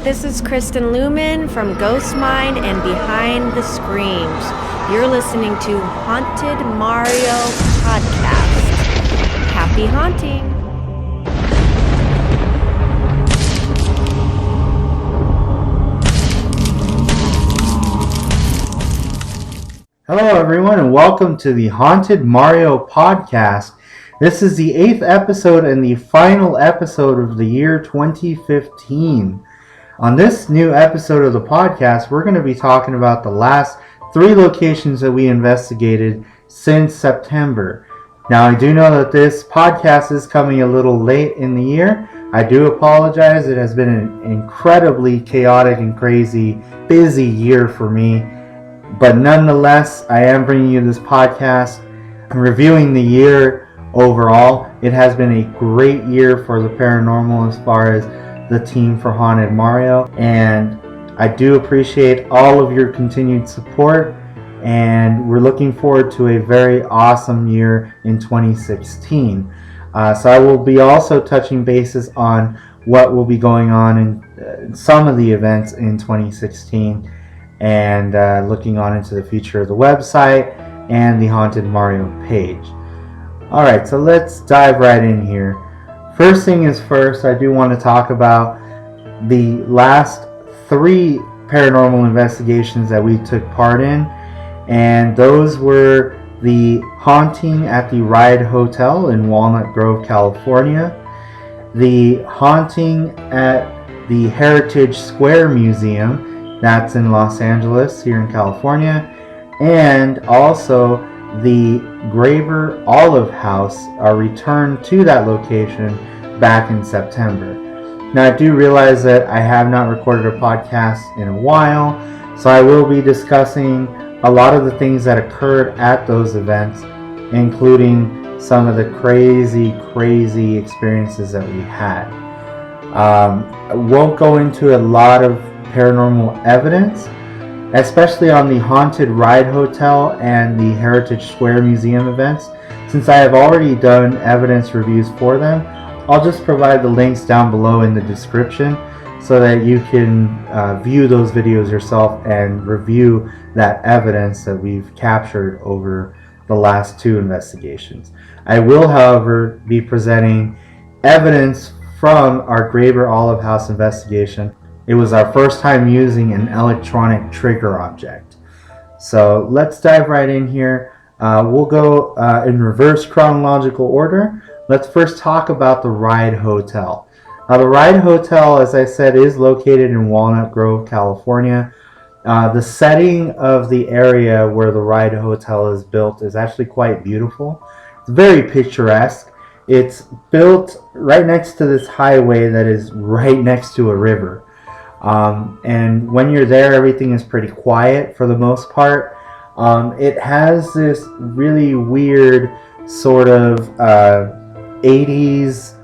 this is Kristen Lumen from Ghost Mind and Behind the Screams. You're listening to Haunted Mario Podcast. Happy haunting! Hello everyone and welcome to the Haunted Mario Podcast. This is the 8th episode and the final episode of the year 2015. On this new episode of the podcast, we're going to be talking about the last 3 locations that we investigated since September. Now, I do know that this podcast is coming a little late in the year. I do apologize. It has been an incredibly chaotic and crazy, busy year for me. But nonetheless, I am bringing you this podcast and reviewing the year overall. It has been a great year for the paranormal as far as the team for Haunted Mario. And I do appreciate all of your continued support. And we're looking forward to a very awesome year in 2016. So I will be also touching bases on what will be going on in some of the events in 2016. And looking on into the future of the website and the Haunted Mario page. Alright, so let's dive right in here. First thing is first, I do want to talk about the last 3 paranormal investigations that we took part in. And those were the haunting at the Ride Hotel in Walnut Grove, California. The haunting at the Heritage Square Museum, that's in Los Angeles, here in California. And also the Graber Olive House, our return to that location back in September. Now, I do realize that I have not recorded a podcast in a while, so I will be discussing a lot of the things that occurred at those events, including some of the crazy experiences that we had. I won't go into a lot of paranormal evidence, especially on the Haunted Ride Hotel and the Heritage Square Museum events. Since I have already done evidence reviews for them, I'll just provide the links down below in the description so that you can view those videos yourself and review that evidence that we've captured over the last 2 investigations. I will, however, be presenting evidence from our Graber Olive House investigation. It was our first time using an electronic trigger object. So let's dive right in here. We'll go in reverse chronological order. Let's first talk about the Ride Hotel. Now, the Ride Hotel, as I said, is located in Walnut Grove, California. The setting of the area where the Ride Hotel is built is actually quite beautiful. It's very picturesque. It's built right next to this highway that is right next to a river. And when you're there, everything is pretty quiet for the most part. It has this really weird sort of 80s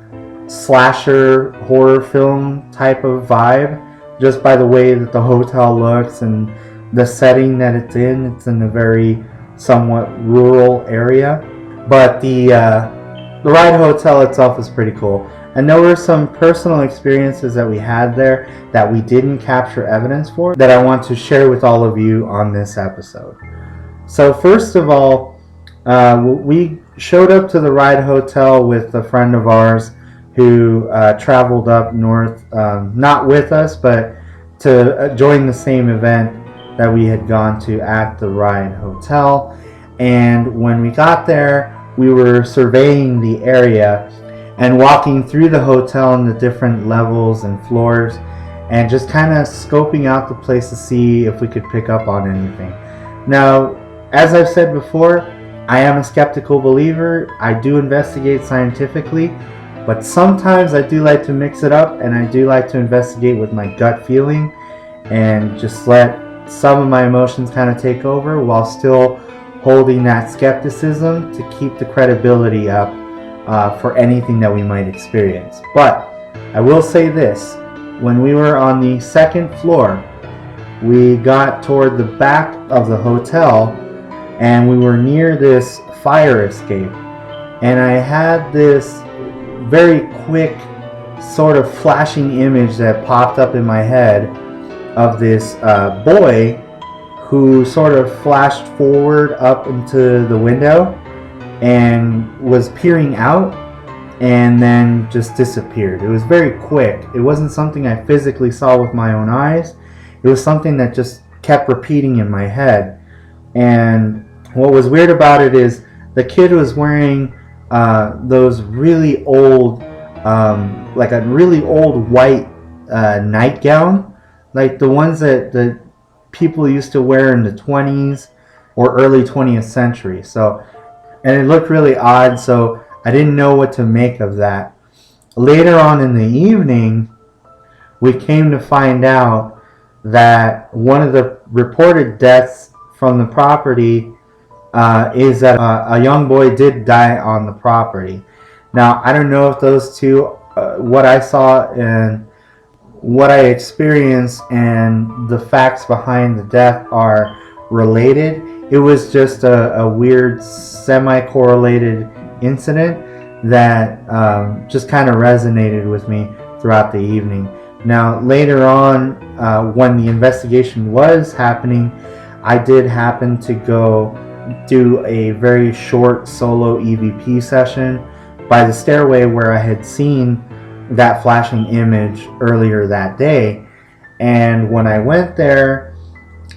slasher horror film type of vibe, just by the way that the hotel looks and the setting that it's in. It's in a very somewhat rural area. But the Ride Hotel itself is pretty cool. And there were some personal experiences that we had there that we didn't capture evidence for that I want to share with all of you on this episode. So first of all, we showed up to the Ride Hotel with a friend of ours who traveled up north, not with us, but to join the same event that we had gone to at the Ride Hotel. And when we got there, we were surveying the area and walking through the hotel and the different levels and floors and just kind of scoping out the place to see if we could pick up on anything. Now, as I've said before, I am a skeptical believer. I do investigate scientifically, but sometimes I do like to mix it up and I do like to investigate with my gut feeling and just let some of my emotions kind of take over while still holding that skepticism to keep the credibility up for anything that we might experience. But I will say this, when we were on the 2nd floor, we got toward the back of the hotel and we were near this fire escape, and I had this very quick sort of flashing image that popped up in my head of this boy who sort of flashed forward up into the window and was peering out and then just disappeared. It was very quick. It wasn't something I physically saw with my own eyes. It was something that just kept repeating in my head. And what was weird about it is the kid was wearing those really old, like a really old white nightgown, like the ones that the people used to wear in the 20s or early 20th century. So, and it looked really odd, so I didn't know what to make of that. Later on in the evening, we came to find out that one of the reported deaths from the property is that a young boy did die on the property. Now, I don't know if those two, what I saw and what I experienced and the facts behind the death are related. It was just a weird semi-correlated incident that just kind of resonated with me throughout the evening. Now, later on, when the investigation was happening, I did happen to go do a very short solo EVP session by the stairway where I had seen that flashing image earlier that day. And when I went there,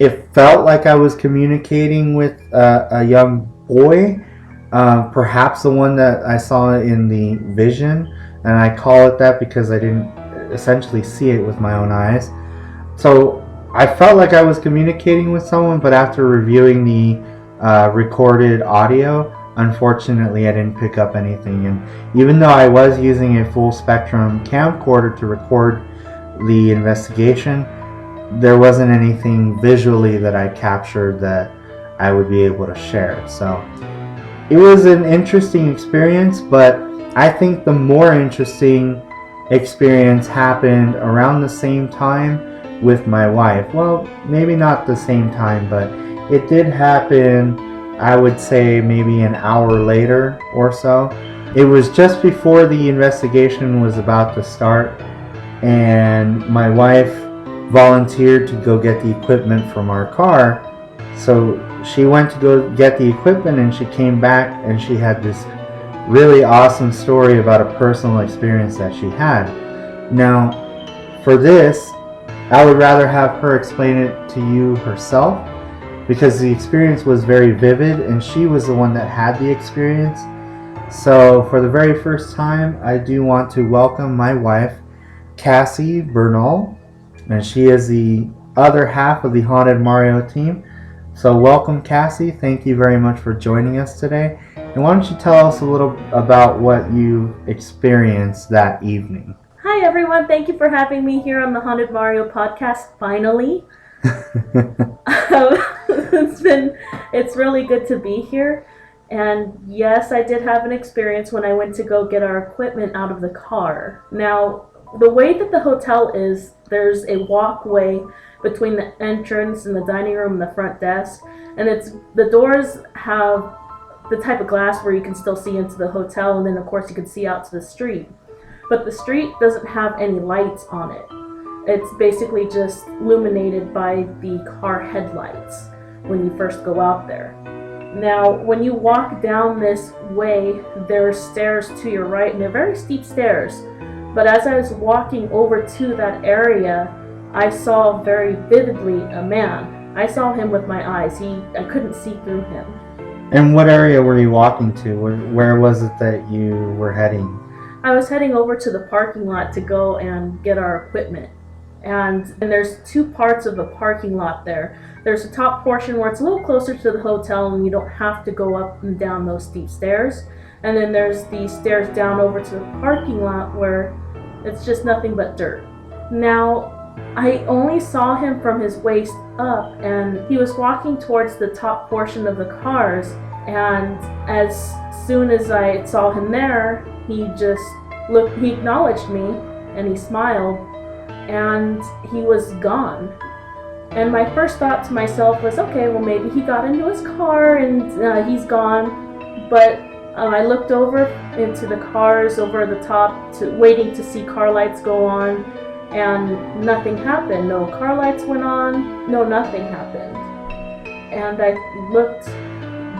it felt like I was communicating with a young boy, perhaps the one that I saw in the vision, and I call it that because I didn't essentially see it with my own eyes. So I felt like I was communicating with someone, but after reviewing the recorded audio, unfortunately I didn't pick up anything. And even though I was using a full spectrum camcorder to record the investigation, there wasn't anything visually that I captured that I would be able to share. So it was an interesting experience, but I think the more interesting experience happened around the same time with my wife. Well, maybe not the same time, but it did happen, I would say maybe an hour later or so. It was just before the investigation was about to start, and my wife volunteered to go get the equipment from our car. So she went to go get the equipment, and she came back and she had this really awesome story about a personal experience that she had. Now, for this, I would rather have her explain it to you herself, because the experience was very vivid and she was the one that had the experience. So for the very first time, I do want to welcome my wife, Cassie Bernal, and she is the other half of the Haunted Mario team. So welcome, Cassie. Thank you very much for joining us today. And why don't you tell us a little about what you experienced that evening? Hi everyone, thank you for having me here on the Haunted Mario podcast, finally. It's really good to be here. And yes, I did have an experience when I went to go get our equipment out of the car. Now, the way that the hotel is, there's a walkway between the entrance and the dining room and the front desk. And the doors have the type of glass where you can still see into the hotel, and then of course you can see out to the street. But the street doesn't have any lights on it. It's basically just illuminated by the car headlights when you first go out there. Now, when you walk down this way, there are stairs to your right, and they're very steep stairs. But as I was walking over to that area, I saw very vividly a man. I saw him with my eyes. I couldn't see through him. And what area were you walking to? Where was it that you were heading? I was heading over to the parking lot to go and get our equipment. And there's two parts of the parking lot there. There's a top portion where it's a little closer to the hotel and you don't have to go up and down those steep stairs. And then there's the stairs down over to the parking lot where it's just nothing but dirt. Now, I only saw him from his waist up, and he was walking towards the top portion of the cars. And as soon as I saw him there, he acknowledged me and he smiled, and he was gone. And my first thought to myself was, okay, well maybe he got into his car and he's gone. But I looked over into the cars over the top, waiting to see car lights go on, and nothing happened. No car lights went on, no nothing happened. And I looked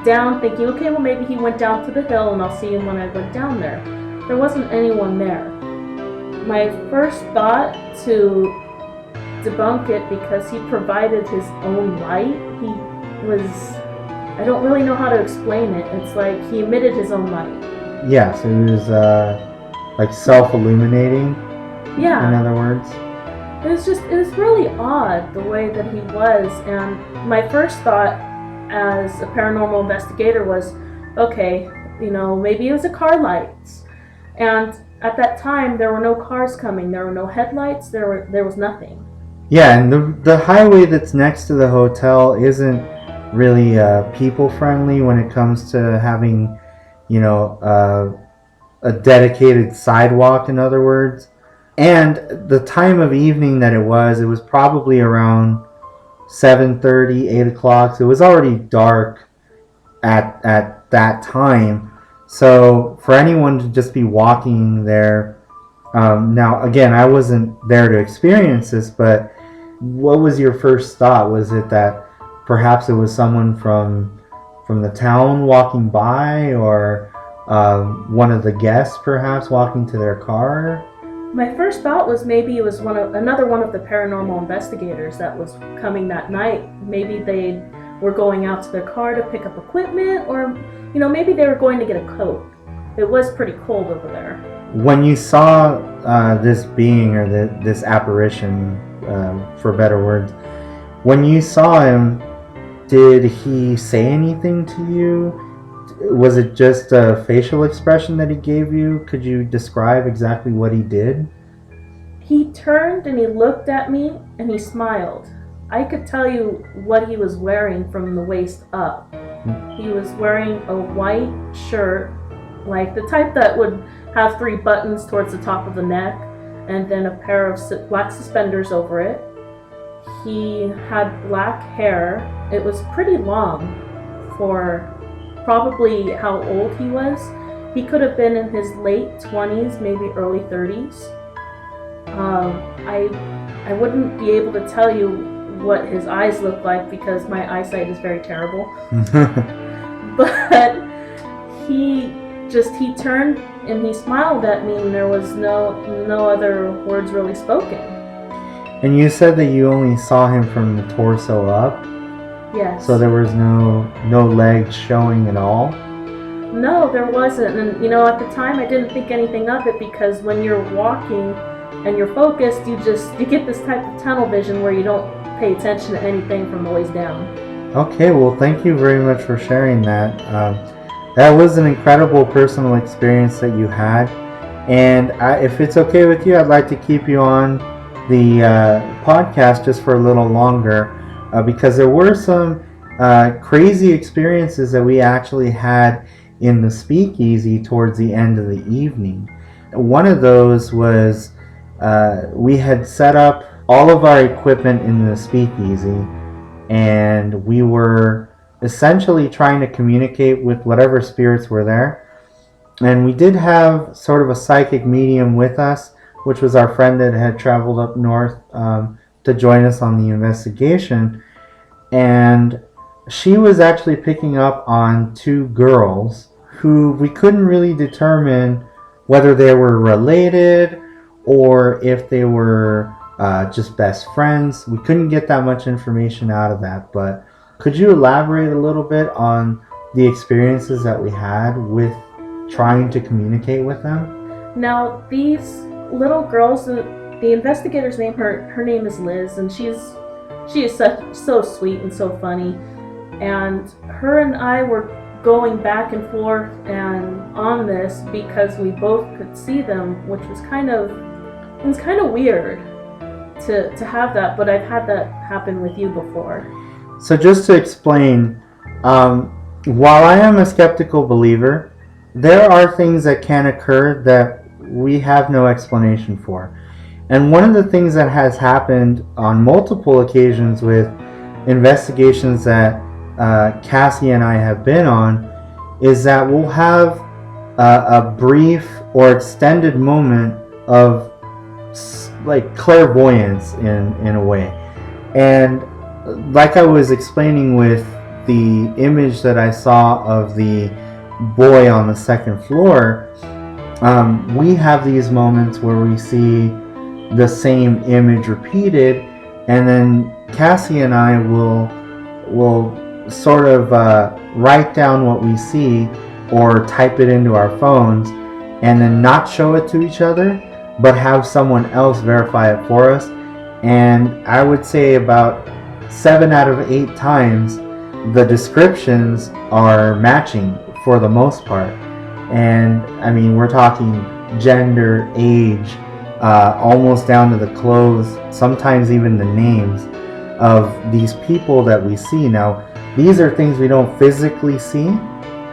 down thinking, okay, well maybe he went down to the hill and I'll see him when I went down there. There wasn't anyone there. My first thought to debunk it, because he provided his own light, I don't really know how to explain it. It's like he emitted his own light. Yeah, so he was like self-illuminating, Yeah. in other words. It was really odd the way that he was, and my first thought as a paranormal investigator was, okay, maybe it was a car lights. And at that time, there were no cars coming, there were no headlights, there was nothing. Yeah, and the highway that's next to the hotel isn't really people friendly when it comes to having, a dedicated sidewalk, in other words. And the time of evening that it was probably around 7:30, 8 o'clock. So it was already dark at that time. So for anyone to just be walking there, now again, I wasn't there to experience this, but what was your first thought? Was it that perhaps it was someone from the town walking by, or one of the guests perhaps walking to their car? My first thought was maybe it was another one of the paranormal investigators that was coming that night. Maybe they were going out to their car to pick up equipment, or maybe they were going to get a coat. It was pretty cold over there. When you saw this being, or this apparition, for better words, when you saw him, did he say anything to you? Was it just a facial expression that he gave you? Could you describe exactly what he did? He turned and he looked at me and he smiled. I could tell you what he was wearing from the waist up. He was wearing a white shirt, like the type that would have 3 buttons towards the top of the neck, and then a pair of black suspenders over it. He had black hair. It was pretty long for probably how old he was. He could have been in his late 20s, maybe early 30s. I wouldn't be able to tell you what his eyes look like because my eyesight is very terrible. But he turned and he smiled at me, and there was no other words really spoken. And you said that you only saw him from the torso up? Yes. So there was no legs showing at all? No, there wasn't. And at the time I didn't think anything of it, because when you're walking and you're focused, you get this type of tunnel vision where you don't pay attention to anything from the waist down. Okay, well, thank you very much for sharing that. That was an incredible personal experience that you had. And if it's okay with you, I'd like to keep you on the podcast just for a little longer, because there were some crazy experiences that we actually had in the speakeasy towards the end of the evening. One of those was we had set up all of our equipment in the speakeasy, and we were essentially trying to communicate with whatever spirits were there. And we did have sort of a psychic medium with us, which was our friend that had traveled up north to join us on the investigation. And she was actually picking up on 2 girls who we couldn't really determine whether they were related or if they were just best friends. We couldn't get that much information out of that, but could you elaborate a little bit on the experiences that we had with trying to communicate with them? Now, these little girls, the investigator's name, her name is Liz, and she is so sweet and so funny. And her and I were going back and forth and on this because we both could see them, which was kind of weird to have that, but I've had that happen with you before. So just to explain, while I am a skeptical believer, there are things that can occur that we have no explanation for. And one of the things that has happened on multiple occasions with investigations that Cassie and I have been on is that we'll have a brief or extended moment of like clairvoyance in a way. And like I was explaining with the image that I saw of the boy on the second floor, we have these moments where we see the same image repeated, and then Cassie and I will sort of write down what we see or type it into our phones, and then not show it to each other, but have someone else verify it for us. And I would say about 7 out of 8 times the descriptions are matching for the most part. And I mean, we're talking gender, age, almost down to the clothes, sometimes even the names of these people that we see. Now, these are things we don't physically see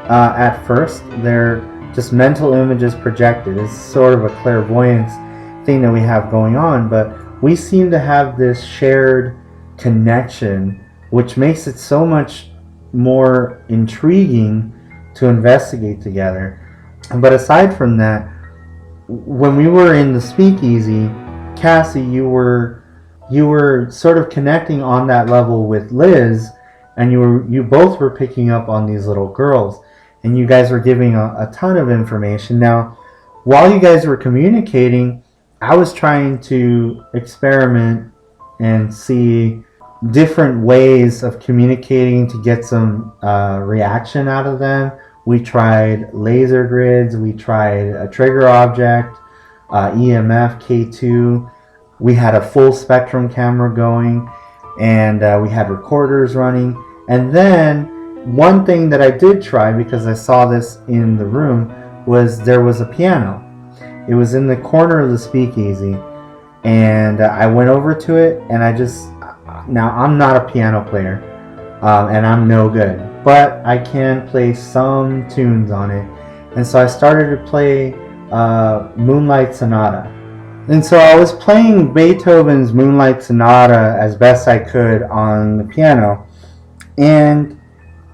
at first. They're just mental images projected. It's sort of a clairvoyance thing that we have going on, but we seem to have this shared connection, which makes it so much more intriguing to investigate together. But aside from that, when we were in the speakeasy, Cassie, you were sort of connecting on that level with Liz, and you both were picking up on these little girls, and you guys were giving a ton of information. Now, while you guys were communicating, I was trying to experiment and see different ways of communicating to get some reaction out of them. We tried laser grids, we tried a trigger object, EMF, K2. We had a full spectrum camera going, and we had recorders running. And then one thing that I did try, because I saw this in the room, was there was a piano. It was in the corner of the speakeasy, and I went over to it, and now I'm not a piano player, and I'm no good, but I can play some tunes on it. And so I started to play Moonlight Sonata. And so I was playing Beethoven's Moonlight Sonata as best I could on the piano. And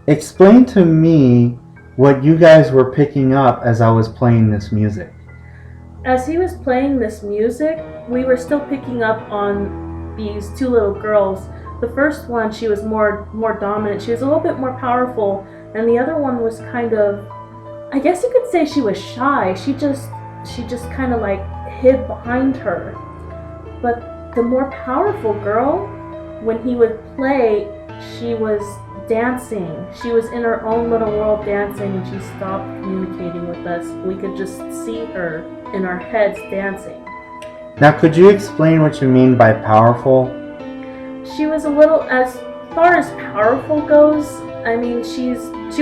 explain to me what you guys were picking up as I was playing this music. As he was playing this music, we were still picking up on these two little girls. The first one, she was more dominant. She was a little bit more powerful, and the other one was kind of, I guess you could say she was shy. She just kind of like hid behind her. But the more powerful girl, when he would play, she was dancing. She was in her own little world dancing, and she stopped communicating with us. We could just see her in our heads dancing. Now, could you explain what you mean by powerful? She was a little, as far as powerful goes, I mean, she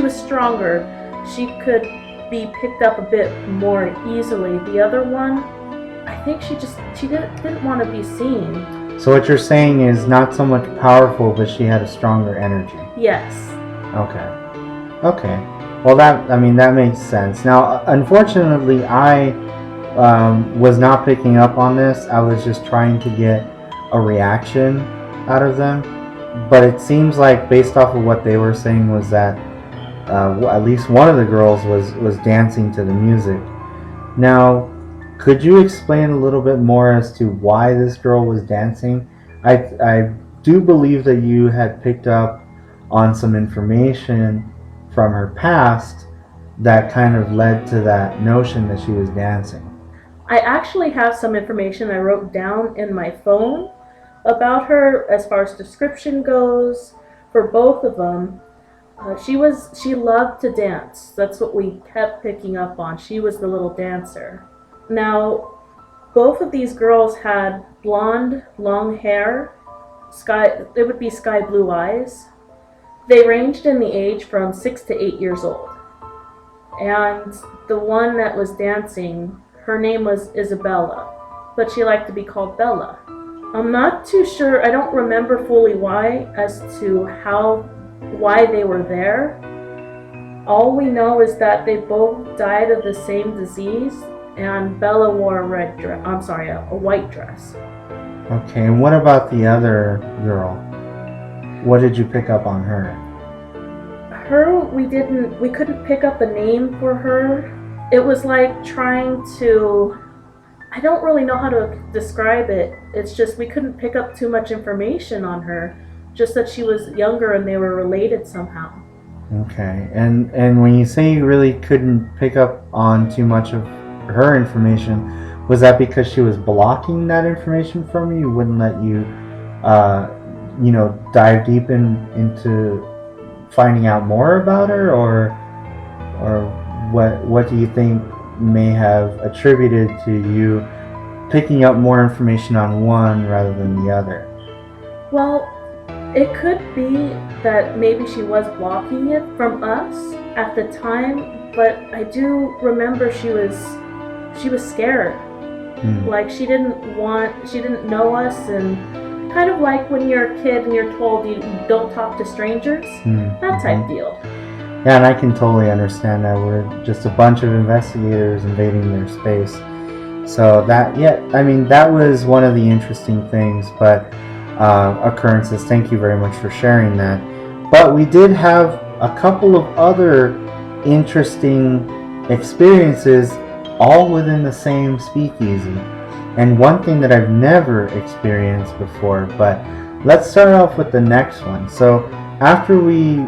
was stronger. She could be picked up a bit more easily. The other one, I think she didn't want to be seen. So what you're saying is not so much powerful, but she had a stronger energy. Yes. Okay. Well, that makes sense. Now, unfortunately, I was not picking up on this. I was just trying to get a reaction out of them. But it seems like, based off of what they were saying, was that at least one of the girls was dancing to the music. Now, could you explain a little bit more as to why this girl was dancing? I do believe that you had picked up on some information from her past that kind of led to that notion that she was dancing. I actually have some information I wrote down in my phone about her as far as description goes for both of them. She loved to dance. That's what we kept picking up on. She was the little dancer. Now, both of these girls had blonde, long hair, it would be sky blue eyes. They ranged in the age from 6 to 8 years old. And the one that was dancing, her name was Isabella, but she liked to be called Bella. I'm not too sure, I don't remember fully why, as to why they were there. All we know is that they both died of the same disease, and Bella wore a white dress. Okay, and what about the other girl? What did you pick up on her? Her, we couldn't pick up a name for her. It was like trying to, I don't really know how to describe it. It's just we couldn't pick up too much information on her. Just that she was younger and they were related somehow. Okay. And when you say you really couldn't pick up on too much of her information, was that because she was blocking that information from you? Wouldn't let you, dive deep into finding out more about her, or what do you think may have attributed to you picking up more information on one rather than the other? Well, it could be that maybe she was blocking it from us at the time, but I do remember she was scared. Like she didn't know us, and kind of like when you're a kid and you're told you don't talk to strangers, that type deal. Yeah, and I can totally understand that. We're just a bunch of investigators invading their space. So that was one of the interesting things, but occurrences. Thank you very much for sharing that. But we did have a couple of other interesting experiences, all within the same speakeasy. And one thing that I've never experienced before, but let's start off with the next one. So after we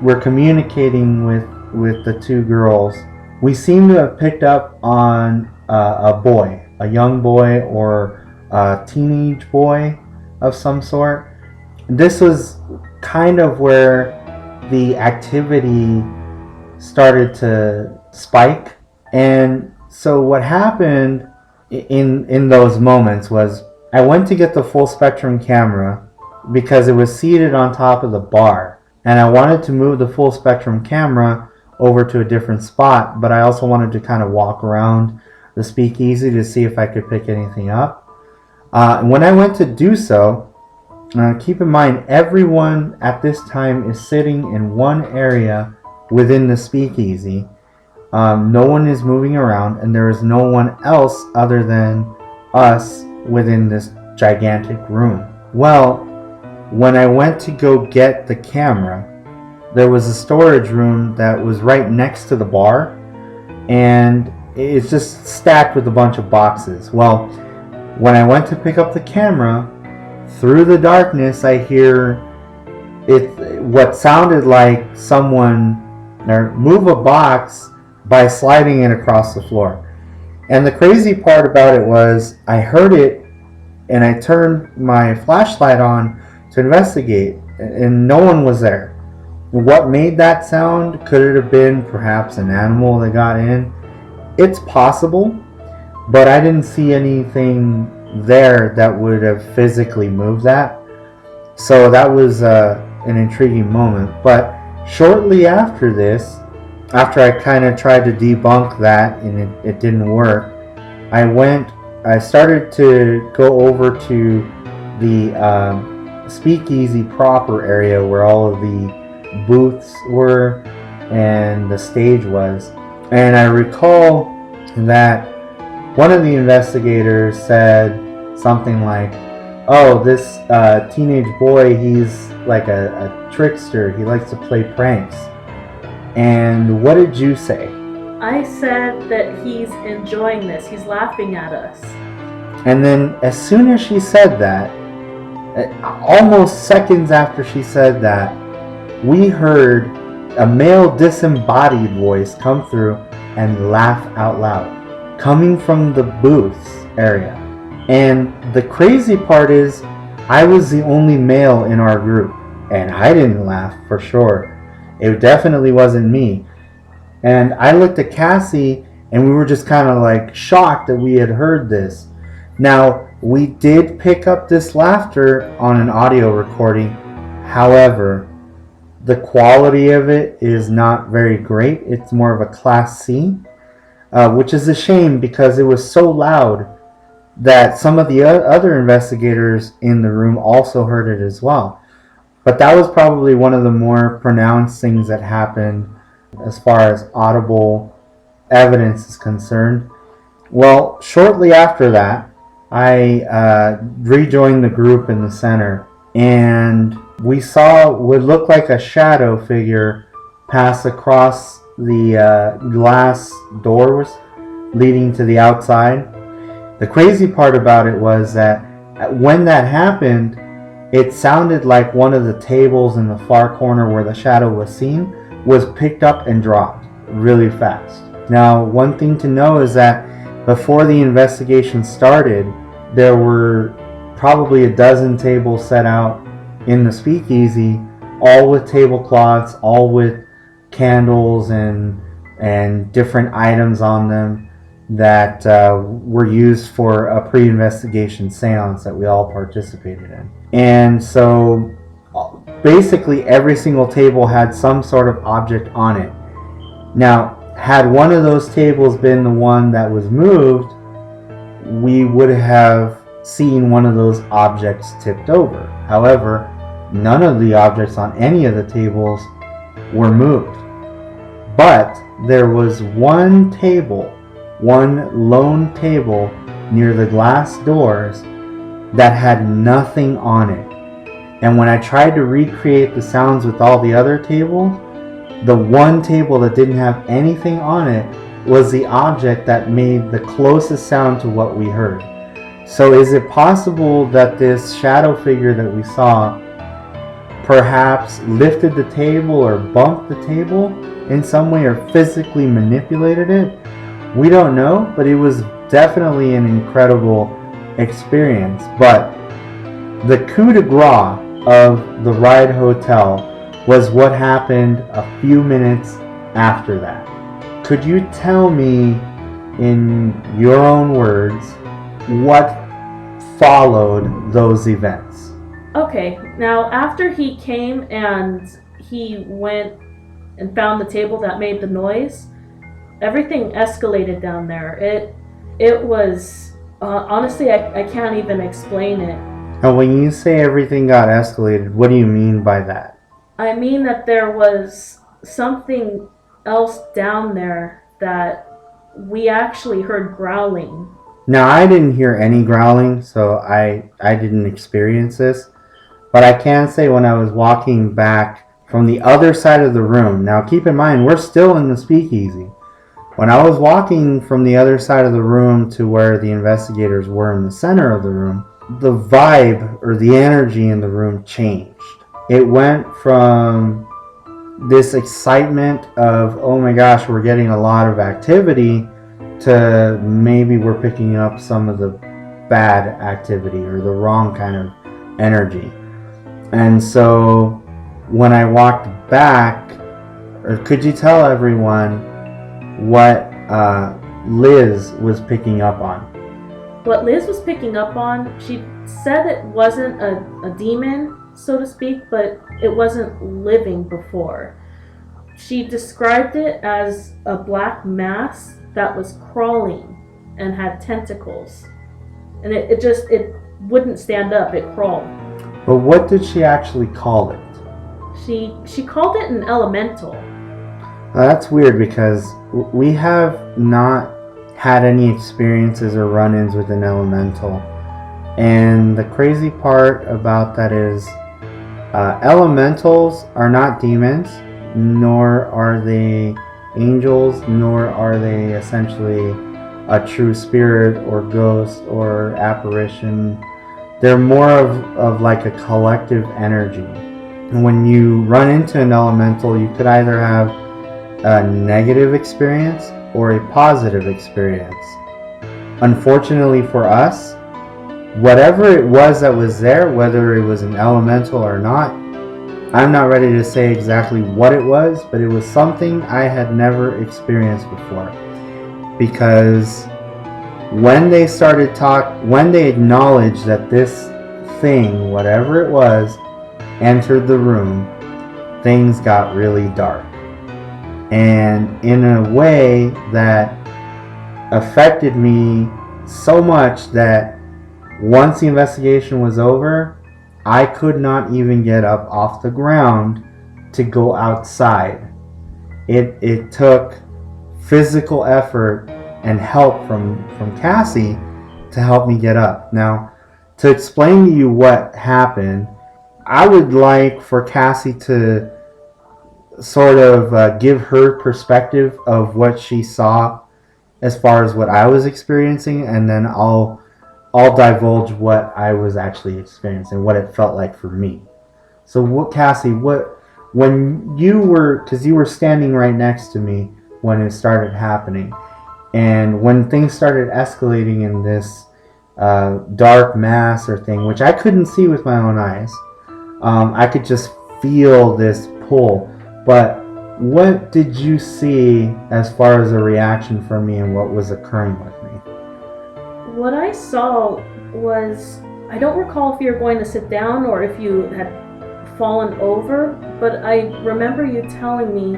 were communicating with the two girls, we seem to have picked up on a young boy or a teenage boy of some sort. This was kind of where the activity started to spike. And so what happened in those moments was I went to get the full spectrum camera because it was seated on top of the bar, and I wanted to move the full spectrum camera over to a different spot, but I also wanted to kind of walk around the speakeasy to see if I could pick anything up. When I went to do so, keep in mind everyone at this time is sitting in one area within the speakeasy. No one is moving around, and there is no one else other than us within this gigantic room. Well, when I went to go get the camera, there was a storage room that was right next to the bar, and it's just stacked with a bunch of boxes. Well, when I went to pick up the camera, through the darkness I hear what sounded like someone move a box by sliding it across the floor. And the crazy part about it was I heard it and I turned my flashlight on to investigate, and no one was there. What made that sound? Could it have been perhaps an animal that got in? It's possible, but I didn't see anything there that would have physically moved that. So that was an intriguing moment. But shortly after this, after I kind of tried to debunk that and it didn't work, I started to go over to the speakeasy proper area where all of the booths were and the stage was. And I recall that one of the investigators said something like, "Oh, this teenage boy, he's like a trickster. He likes to play pranks." And what did you say? I said that he's enjoying this. He's laughing at us. And then as soon as she said that, almost seconds after she said that, we heard a male disembodied voice come through and laugh out loud, coming from the booths area. And the crazy part is, I was the only male in our group, and I didn't laugh for sure. It definitely wasn't me. And I looked at Cassie, and we were just kind of like shocked that we had heard this. Now, we did pick up this laughter on an audio recording. However, the quality of it is not very great. It's more of a Class C, which is a shame because it was so loud that some of the other investigators in the room also heard it as well. But that was probably one of the more pronounced things that happened as far as audible evidence is concerned. Well, shortly after that, I rejoined the group in the center, and we saw what looked like a shadow figure pass across the glass doors leading to the outside. The crazy part about it was that when that happened, it sounded like one of the tables in the far corner where the shadow was seen was picked up and dropped really fast. Now, one thing to know is that before the investigation started, there were probably a dozen tables set out in the speakeasy, all with tablecloths, all with candles and different items on them that were used for a pre-investigation seance that we all participated in. And so basically every single table had some sort of object on it. Now, had one of those tables been the one that was moved, we would have seen one of those objects tipped over. However, none of the objects on any of the tables were moved. But there was one lone table near the glass doors that had nothing on it. And when I tried to recreate the sounds with all the other tables, the one table that didn't have anything on it was the object that made the closest sound to what we heard. So is it possible that this shadow figure that we saw perhaps lifted the table or bumped the table in some way or physically manipulated it? We don't know, but it was definitely an incredible experience. But the coup de grace of the Ride Hotel was what happened a few minutes after that. Could you tell me, in your own words, what followed those events? Okay, now after he came and he went and found the table that made the noise, everything escalated down there. It was honestly, I can't even explain it. And when you say everything got escalated, what do you mean by that? I mean that there was something else down there that we actually heard growling. Now, I didn't hear any growling, so I didn't experience this. But I can say when I was walking back from the other side of the room, now keep in mind, we're still in the speakeasy. When I was walking from the other side of the room to where the investigators were in the center of the room, the vibe or the energy in the room changed. It went from this excitement of, oh my gosh, we're getting a lot of activity, to maybe we're picking up some of the bad activity or the wrong kind of energy. And so when I walked back, or could you tell everyone what Liz was picking up on? What Liz was picking up on, she said it wasn't a demon, so to speak, but it wasn't living before. She described it as a black mass that was crawling and had tentacles. And it wouldn't stand up, it crawled. But what did she actually call it? She called it an elemental. That's weird because we have not had any experiences or run-ins with an elemental. And the crazy part about that is elementals are not demons, nor are they angels, nor are they essentially a true spirit or ghost or apparition. They're more of like a collective energy. And when you run into an elemental, you could either have a negative experience or a positive experience. Unfortunately for us, whatever it was that was there, whether it was an elemental or not, I'm not ready to say exactly what it was, but it was something I had never experienced before. Because when they acknowledged that this thing, whatever it was, entered the room, things got really dark. And in a way that affected me so much that once the investigation was over, I could not even get up off the ground to go outside. It took physical effort and help from Cassie to help me get up. Now, to explain to you what happened, I would like for Cassie to sort of give her perspective of what she saw as far as what I was experiencing, and then I'll divulge what I was actually experiencing, what it felt like for me. So, what, Cassie, when you were, because you were standing right next to me when it started happening, and when things started escalating in this dark mass or thing, which I couldn't see with my own eyes, I could just feel this pull. But what did you see as far as a reaction from me and what was occurring with me? What I saw was, I don't recall if you were going to sit down or if you had fallen over, but I remember you telling me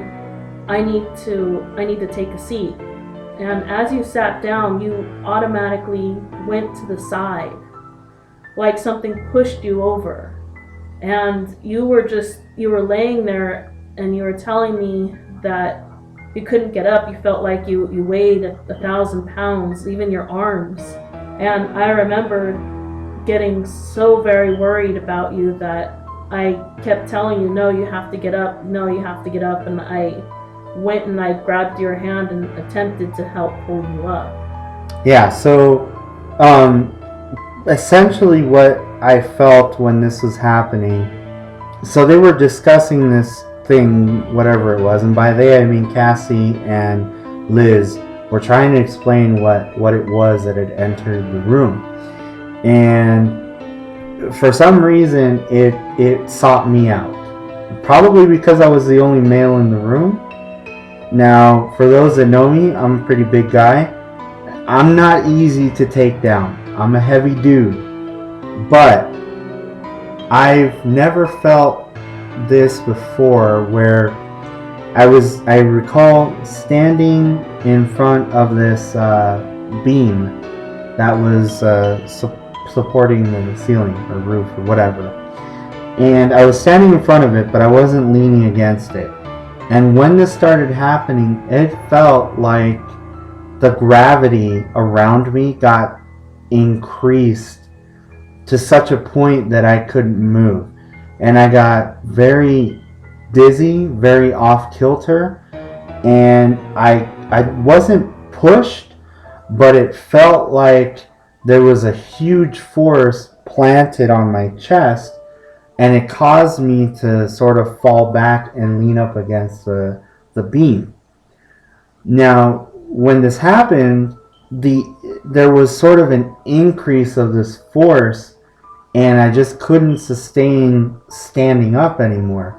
I need to take a seat. And as you sat down, you automatically went to the side, like something pushed you over. And you were laying there, and you were telling me that you couldn't get up. You felt like you weighed 1,000 pounds, even your arms. And I remember getting so very worried about you that I kept telling you, no, you have to get up, no, you have to get up. And I went and I grabbed your hand and attempted to help pull you up. Yeah, so essentially what I felt when this was happening, so they were discussing this thing, whatever it was, and by they I mean Cassie and Liz were trying to explain what it was that had entered the room. And for some reason it sought me out. Probably because I was the only male in the room. Now, for those that know me, I'm a pretty big guy. I'm not easy to take down. I'm a heavy dude. But I've never felt this before, where I recall standing in front of this beam that was supporting the ceiling or roof or whatever. And I was standing in front of it, but I wasn't leaning against it. And when this started happening, it felt like the gravity around me got increased to such a point that I couldn't move. And I got very dizzy, very off kilter, and I wasn't pushed, but it felt like there was a huge force planted on my chest, and it caused me to sort of fall back and lean up against the beam. Now, when this happened, there was sort of an increase of this force, and I just couldn't sustain standing up anymore.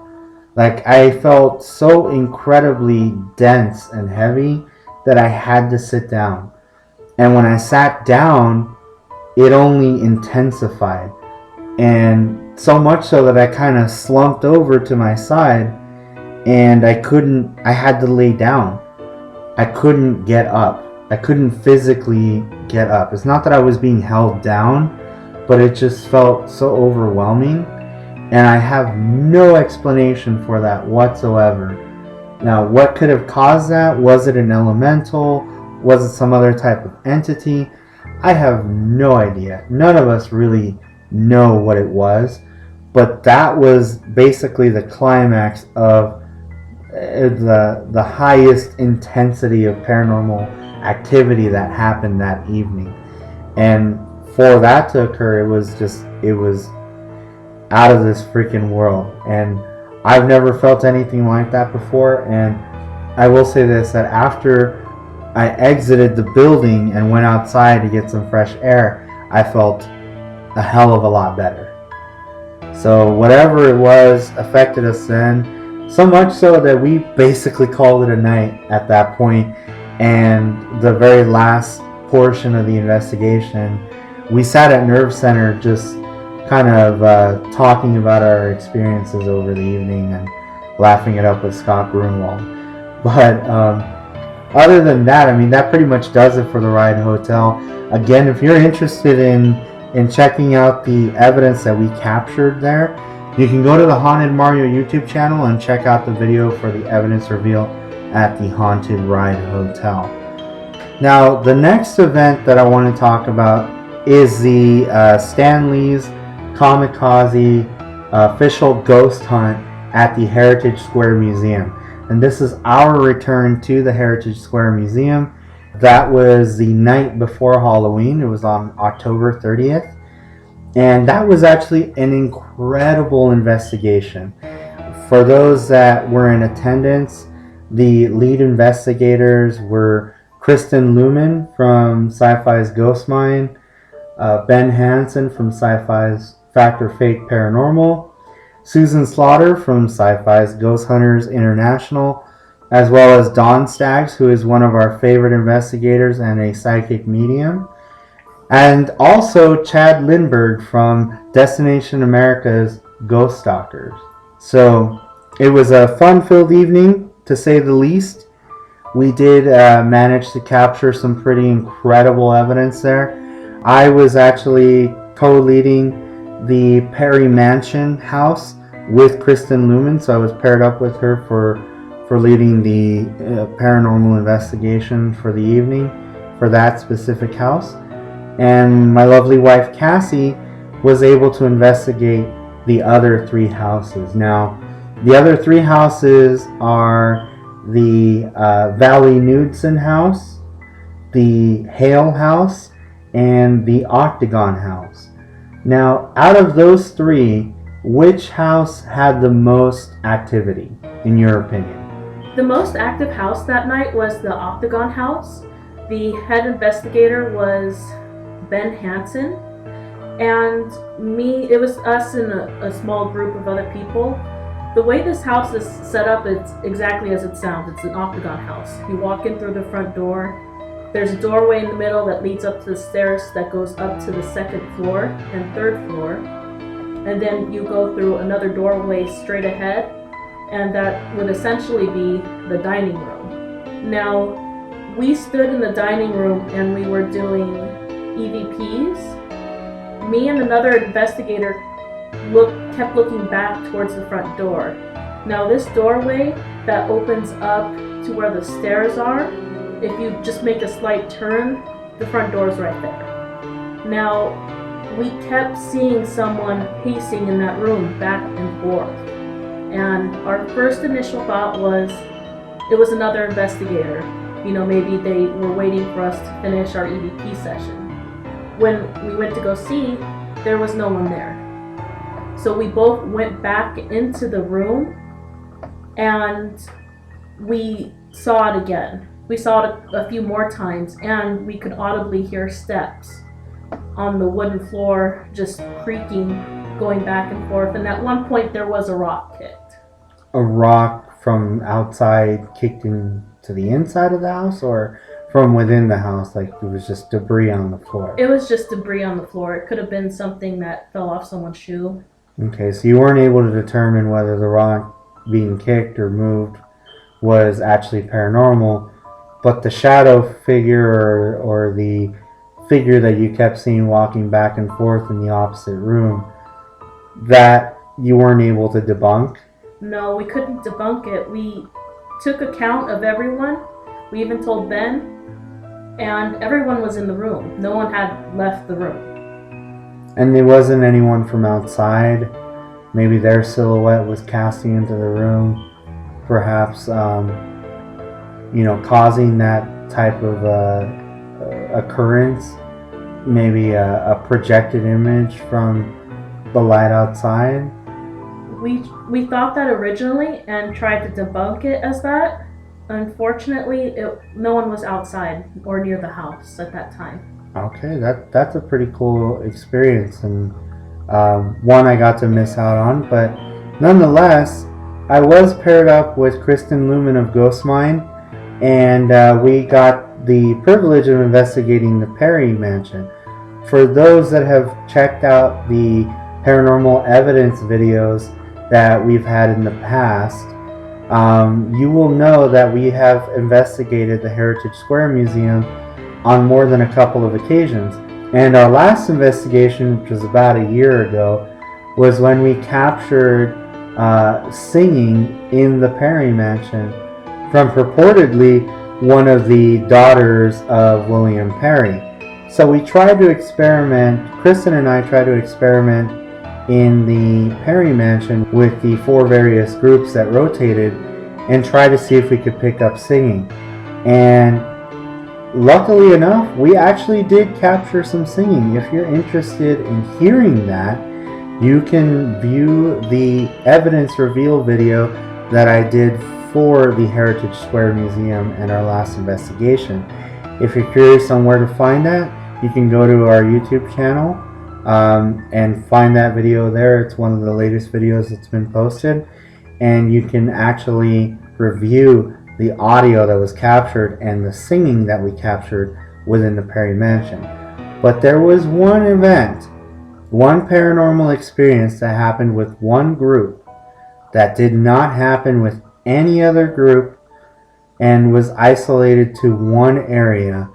Like, I felt so incredibly dense and heavy that I had to sit down. And when I sat down, it only intensified. And so much so that I kind of slumped over to my side, and I had to lay down. I couldn't get up. I couldn't physically get up. It's not that I was being held down, but it just felt so overwhelming. And I have no explanation for that whatsoever. Now, what could have caused that? Was it an elemental? Was it some other type of entity? I have no idea. None of us really know what it was. But that was basically the climax of the highest intensity of paranormal activity that happened that evening. And for that to occur, it was out of this freaking world. And I've never felt anything like that before. And I will say this, that after I exited the building and went outside to get some fresh air, I felt a hell of a lot better. So whatever it was affected us then, so much so that we basically called it a night at that point. And the very last portion of the investigation, we sat at Nerve Center just kind of talking about our experiences over the evening and laughing it up with Scott Grunwald. But other than that, I mean, that pretty much does it for the Ride Hotel. Again, if you're interested in checking out the evidence that we captured there, you can go to the Haunted Mario YouTube channel and check out the video for the evidence revealed at the Haunted Ride Hotel. Now, the next event that I want to talk about is the Stan Lee's Kamikaze official ghost hunt at the Heritage Square Museum. and this is our return to the Heritage Square Museum. That was the night before Halloween. It was on October 30th. And that was actually an incredible investigation. For those that were in attendance, the lead investigators were Kristen Luman from Sci-Fi's Ghost Mine, Ben Hansen from Sci-Fi's Fact or Fake Paranormal, Susan Slaughter from Sci-Fi's Ghost Hunters International, as well as Dawn Staggs, who is one of our favorite investigators and a psychic medium, and also Chad Lindbergh from Destination America's Ghost Stalkers. So it was a fun-filled evening, to say the least. We did manage to capture some pretty incredible evidence there. I was actually co-leading the Perry Mansion house with Kristen Luman, so I was paired up with her for leading the paranormal investigation for the evening for that specific house. And my lovely wife Cassie was able to investigate the other 3 houses. Now, the other 3 houses are the Valley Knudsen house, the Hale house, and the Octagon house. Now, out of those 3, which house had the most activity, in your opinion? The most active house that night was the Octagon house. The head investigator was Ben Hansen, and me. It was us and a small group of other people. The way this house is set up, it's exactly as it sounds. It's an octagon house. You walk in through the front door. There's a doorway in the middle that leads up to the stairs that goes up to the 2nd floor and 3rd floor. And then you go through another doorway straight ahead, and that would essentially be the dining room. Now, we stood in the dining room and we were doing EVPs. Me and another investigator kept looking back towards the front door. Now, this doorway that opens up to where the stairs are, if you just make a slight turn, the front door is right there. Now, we kept seeing someone pacing in that room back and forth. And our first initial thought was it was another investigator. You know, maybe they were waiting for us to finish our EVP session. When we went to go see, there was no one there. So we both went back into the room and we saw it again. We saw it a few more times, and we could audibly hear steps on the wooden floor just creaking, going back and forth. And at one point there was a rock kicked. A rock from outside kicked into the inside of the house, or from within the house, like it was just debris on the floor? It was just debris on the floor. It could have been something that fell off someone's shoe. Okay, so you weren't able to determine whether the rock being kicked or moved was actually paranormal, but the shadow figure or the figure that you kept seeing walking back and forth in the opposite room, that you weren't able to debunk? No, we couldn't debunk it. We took account of everyone. We even told Ben, and everyone was in the room. No one had left the room. And there wasn't anyone from outside? Maybe their silhouette was casting into the room, perhaps causing that type of occurrence? Maybe a projected image from the light outside? We thought that originally and tried to debunk it as that. Unfortunately, no one was outside or near the house at that time. Okay, that's a pretty cool experience, and one I got to miss out on, but nonetheless, I was paired up with Kristen Luman of Ghost Mine, and we got the privilege of investigating the Perry Mansion. For those that have checked out the paranormal evidence videos that we've had in the past, you will know that we have investigated the Heritage Square Museum on more than a couple of occasions. And our last investigation, which was about a year ago, was when we captured singing in the Perry Mansion from purportedly one of the daughters of William Perry. So we tried to experiment, Kristen and I tried to experiment in the Perry Mansion with the 4 various groups that rotated, and try to see if we could pick up singing. And luckily enough, we actually did capture some singing. If you're interested in hearing that, you can view the evidence reveal video that I did for the Heritage Square Museum and our last investigation. If you're curious on where to find that, you can go to our YouTube channel and find that video there. It's one of the latest videos that's been posted, and you can actually review the audio that was captured and the singing that we captured within the Perry Mansion. But there was one event, one paranormal experience that happened with one group that did not happen with any other group and was isolated to one area.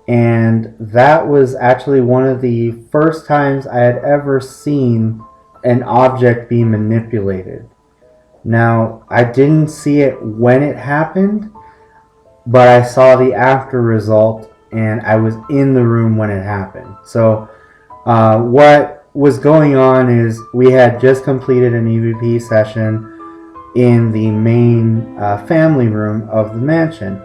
And that was actually one of the first times I had ever seen an object be manipulated. Now, I didn't see it when it happened, but I saw the after result, and I was in the room when it happened. So what was going on is we had just completed an EVP session in the main family room of the mansion.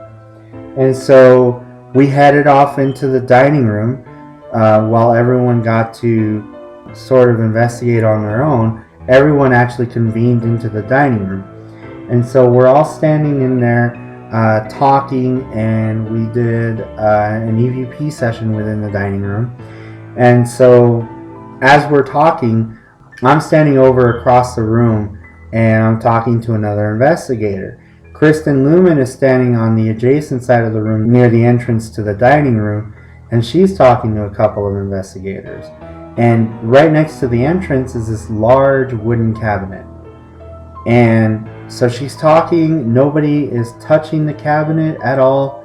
And so we headed off into the dining room while everyone got to sort of investigate on their own. Everyone actually convened into the dining room. And so we're all standing in there talking, and we did an EVP session within the dining room. And so as we're talking, I'm standing over across the room and I'm talking to another investigator. Kristen Lumen is standing on the adjacent side of the room near the entrance to the dining room, and she's talking to a couple of investigators. And right next to the entrance is this large wooden cabinet. And so she's talking, nobody is touching the cabinet at all.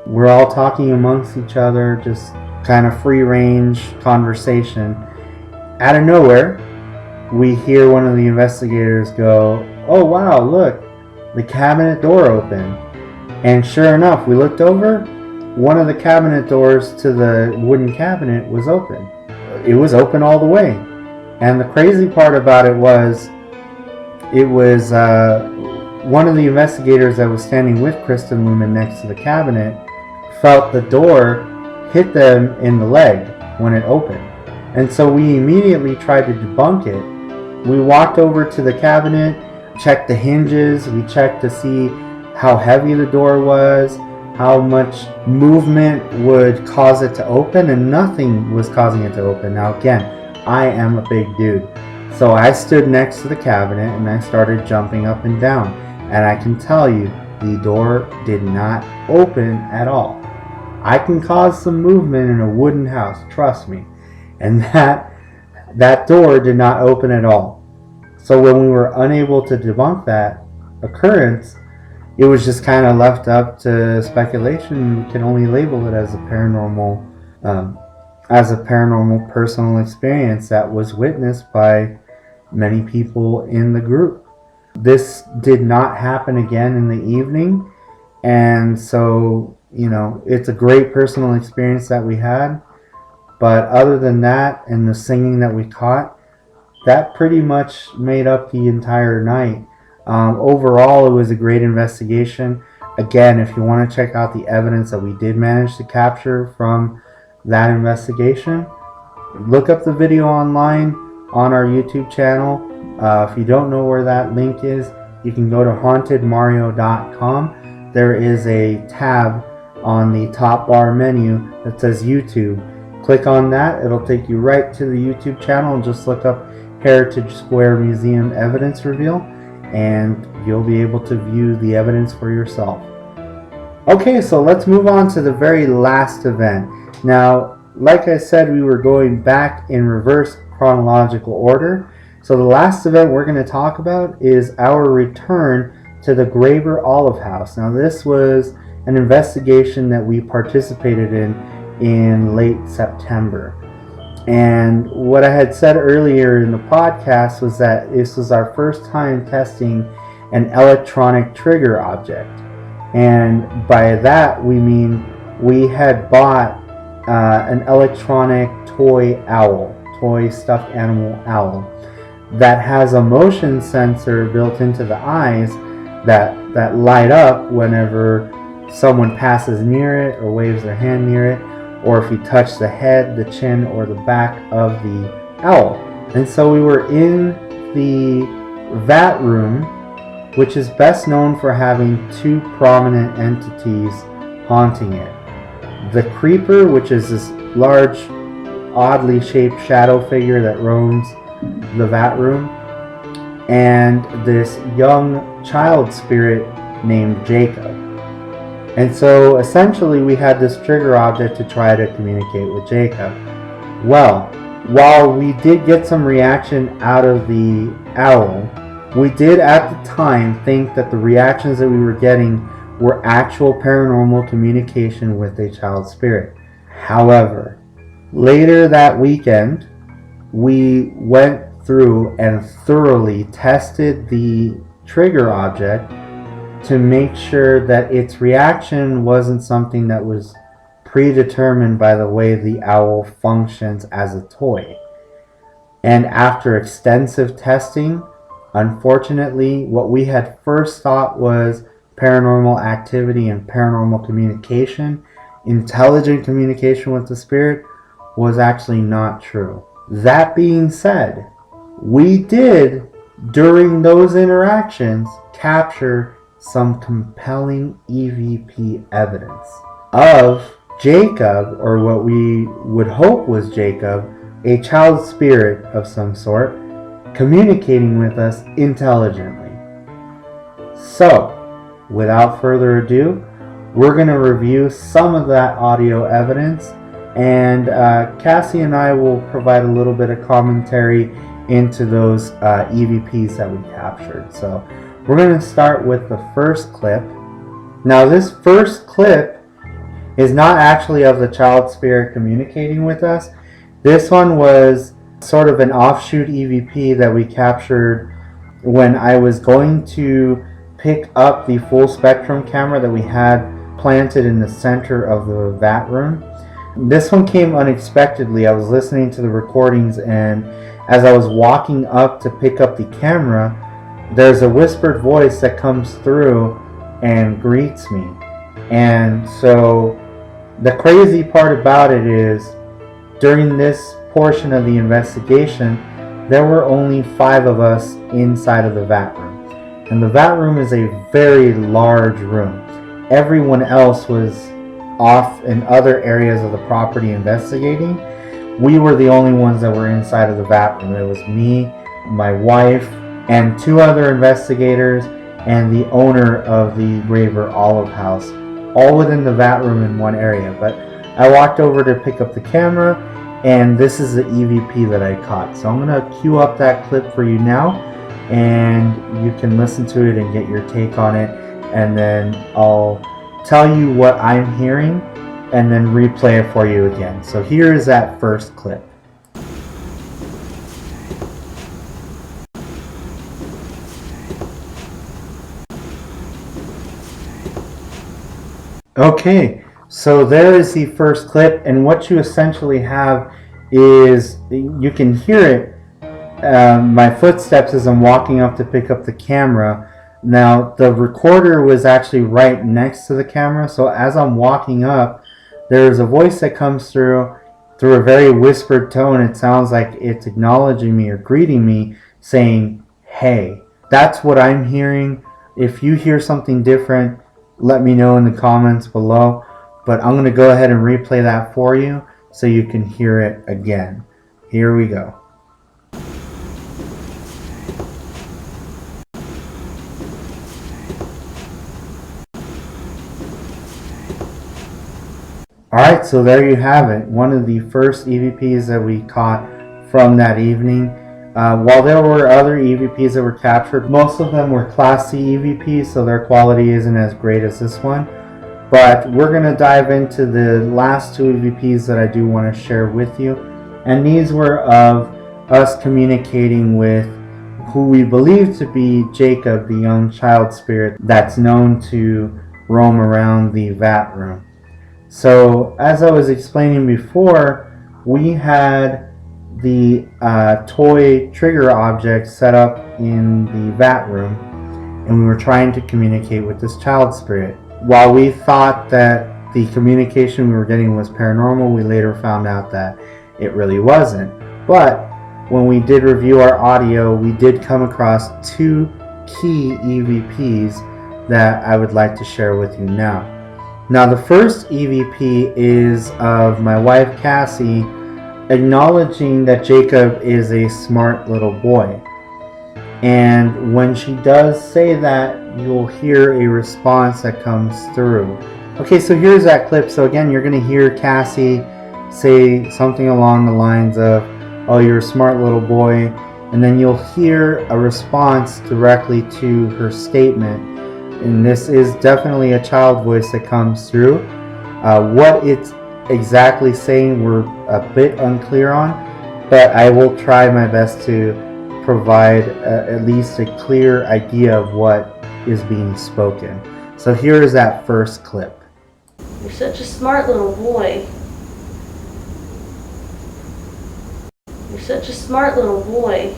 We're all talking amongst each other, just kind of free range conversation. Out of nowhere, we hear one of the investigators go, "Oh wow, look, the cabinet door opened." And sure enough, we looked over, one of the cabinet doors to the wooden cabinet was open. It was open all the way. And the crazy part about it was one of the investigators that was standing with Kristen Lumen next to the cabinet felt the door hit them in the leg when it opened. And so we immediately tried to debunk it. We walked over to the cabinet, checked the hinges, we checked to see how heavy the door was, how much movement would cause it to open, and nothing was causing it to open. Now again, I am a big dude, so I stood next to the cabinet and I started jumping up and down, and I can tell you the door did not open at all. I can cause some movement in a wooden house, trust me, and that door did not open at all. So when we were unable to debunk that occurrence, it was just kind of left up to speculation. We can only label it as a paranormal personal experience that was witnessed by many people in the group. This did not happen again in the evening, and so, you know, it's a great personal experience that we had. But other than that, and the singing that we caught, that pretty much made up the entire night. Overall, it was a great investigation. Again, if you want to check out the evidence that we did manage to capture from that investigation, look up the video online on our YouTube channel. If you don't know where that link is, you can go to hauntedmario.com. There is a tab on the top bar menu that says YouTube. Click on that, it'll take you right to the YouTube channel, and just look up Heritage Square Museum Evidence Reveal, and you'll be able to view the evidence for yourself. Okay, so let's move on to the very last event. Now, like I said, we were going back in reverse chronological order. So the last event we're going to talk about is our return to the Graber Olive House. Now, this was an investigation that we participated in late September. And what I had said earlier in the podcast was that this was our first time testing an electronic trigger object. And by that we mean we had bought an electronic toy stuffed animal owl that has a motion sensor built into the eyes that light up whenever someone passes near it or waves their hand near it, or if you touch the head, the chin, or the back of the owl. And so we were in the vat room, which is best known for having two prominent entities haunting it. The creeper, which is this large, oddly shaped shadow figure that roams the vat room, and this young child spirit named Jacob. And so essentially we had this trigger object to try to communicate with Jacob. Well, while we did get some reaction out of the owl, we did at the time think that the reactions that we were getting were actual paranormal communication with a child spirit. However, later that weekend, we went through and thoroughly tested the trigger object to make sure that its reaction wasn't something that was predetermined by the way the owl functions as a toy. And after extensive testing, unfortunately, what we had first thought was paranormal activity and paranormal communication, intelligent communication with the spirit, was actually not true. That being said, we did, during those interactions, capture some compelling EVP evidence of Jacob, or what we would hope was Jacob, a child spirit of some sort, communicating with us intelligently. So, without further ado, we're going to review some of that audio evidence, and Cassie and I will provide a little bit of commentary into those EVPs that we captured. So we're going to start with the first clip. Now this first clip is not actually of the child spirit communicating with us. This one was sort of an offshoot EVP that we captured when I was going to pick up the full spectrum camera that we had planted in the center of the vat room. This one came unexpectedly. I was listening to the recordings, and as I was walking up to pick up the camera, there's a whispered voice that comes through and greets me. And so the crazy part about it is, during this portion of the investigation, there were only 5 of us inside of the vat room. And the vat room is a very large room. Everyone else was off in other areas of the property investigating. We were the only ones that were inside of the vat room. It was me, my wife, and 2 other investigators, and the owner of the Graver Olive House, all within the vat room in one area. But I walked over to pick up the camera, and this is the EVP that I caught. So I'm going to cue up that clip for you now, and you can listen to it and get your take on it, and then I'll tell you what I'm hearing and then replay it for you again. So here is that first clip. Okay, so there is the first clip, and what you essentially have is, you can hear it, my footsteps as I'm walking up to pick up the camera. Now, the recorder was actually right next to the camera, so as I'm walking up, there's a voice that comes through a very whispered tone. It sounds like it's acknowledging me or greeting me, saying, "Hey." That's what I'm hearing. If you hear something different, let me know in the comments below. But I'm going to go ahead and replay that for you so you can hear it again. Here we go. Alright, so there you have it. One of the first EVPs that we caught from that evening. While there were other EVPs that were captured, most of them were Class C EVPs, so their quality isn't as great as this one. But we're going to dive into the last 2 EVPs that I do want to share with you. And these were of us communicating with who we believe to be Jacob, the young child spirit that's known to roam around the vat room. So, as I was explaining before, we had the toy trigger object set up in the vat room, and we were trying to communicate with this child spirit. While we thought that the communication we were getting was paranormal, we later found out that it really wasn't. But when we did review our audio, we did come across two key EVPs that I would like to share with you now. Now, the first EVP is of my wife Cassie acknowledging that Jacob is a smart little boy. And when she does say that, you'll hear a response that comes through. Okay, so here's that clip. So again, you're going to hear Cassie say something along the lines of, "Oh, you're a smart little boy." And then you'll hear a response directly to her statement. And this is definitely a child voice that comes through. What it's exactly saying, we're a bit unclear on, but I will try my best to provide at least a clear idea of what is being spoken. So here is that first clip. You're such a smart little boy. You're such a smart little boy.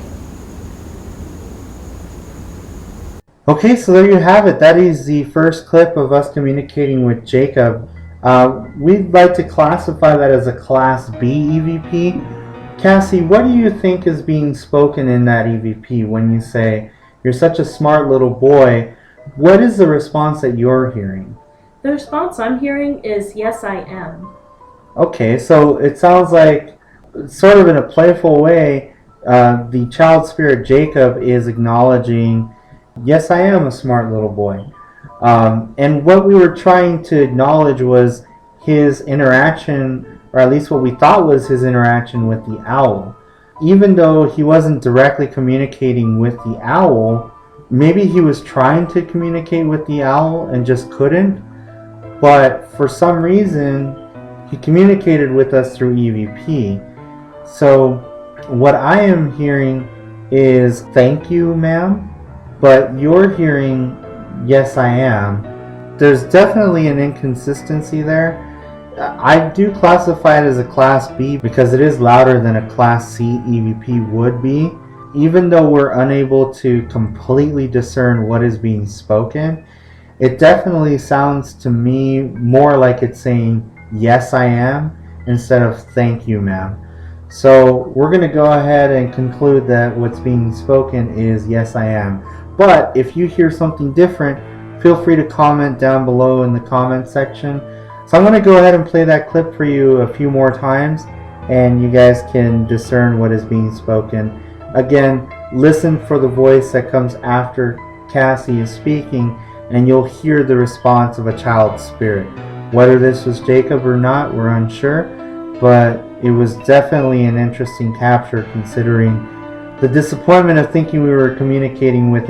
Okay, so there you have it. That is the first clip of us communicating with Jacob. We'd like to classify that as a Class B EVP. Cassie, what do you think is being spoken in that EVP when you say, "You're such a smart little boy"? What is the response that you're hearing? The response I'm hearing is, "Yes, I am." Okay, so it sounds like, sort of in a playful way, the child spirit Jacob is acknowledging, "Yes, I am a smart little boy." And what we were trying to acknowledge was his interaction, or at least what we thought was his interaction with the owl. Even though he wasn't directly communicating with the owl, maybe he was trying to communicate with the owl and just couldn't. But for some reason, he communicated with us through EVP. So what I am hearing is, "Thank you, ma'am," but you're hearing, "Yes, I am." There's definitely an inconsistency there. I do classify it as a Class B because it is louder than a Class C EVP would be. Even though we're unable to completely discern what is being spoken, it definitely sounds to me more like it's saying, "Yes, I am," instead of "Thank you, ma'am." So we're going to go ahead and conclude that what's being spoken is "Yes, I am." But if you hear something different, feel free to comment down below in the comment section. So I'm going to go ahead and play that clip for you a few more times, and you guys can discern what is being spoken. Again, listen for the voice that comes after Cassie is speaking, and you'll hear the response of a child spirit. Whether this was Jacob or not, we're unsure, but it was definitely an interesting capture considering the disappointment of thinking we were communicating with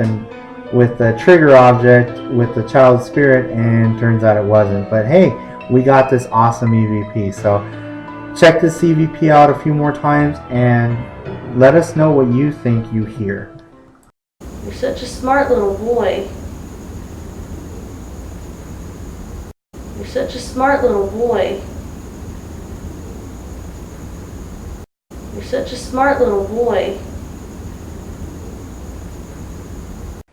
a trigger object with the child spirit, and turns out it wasn't. But hey, we got this awesome EVP. So check this EVP out a few more times and let us know what you think you hear. You're such a smart little boy. You're such a smart little boy. You're such a smart little boy.